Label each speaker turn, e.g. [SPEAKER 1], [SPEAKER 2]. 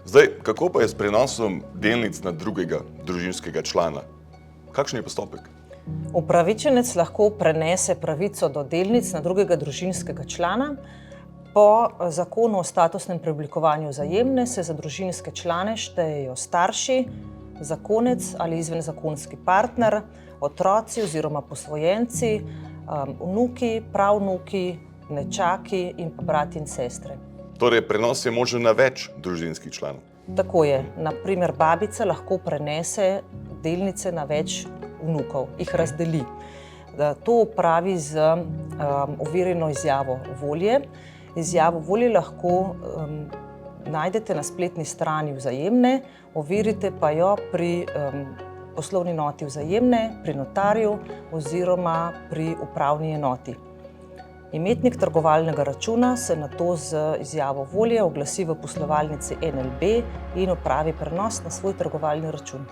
[SPEAKER 1] Zdaj, kako pa je s prenosom delnic na drugega družinskega člana? Kakšen je postopek?
[SPEAKER 2] Upravičenec lahko prenese pravico do delnic na drugega družinskega člana. Po zakonu o statusnem preoblikovanju Vzajemne se za družinske člane štejejo starši, zakonec ali izvenzakonski partner, otroci oziroma posvojenci, vnuki, pravnuki, nečaki in pa brati in sestre.
[SPEAKER 1] Torej, prenos je možen na več družinskih članov.
[SPEAKER 2] Tako je. Na primer, babica lahko prenese delnice na več vnukov, jih razdeli. To opravi z overjeno izjavo volje. Izjavo volje lahko najdete na spletni strani Vzajemne, overite pa jo pri poslovni enoti Vzajemne, pri notarju oziroma pri upravni enoti. Imetnik trgovalnega računa se nato z izjavo volje oglasi v poslovalnici NLB in opravi prenos na svoj trgovalni račun.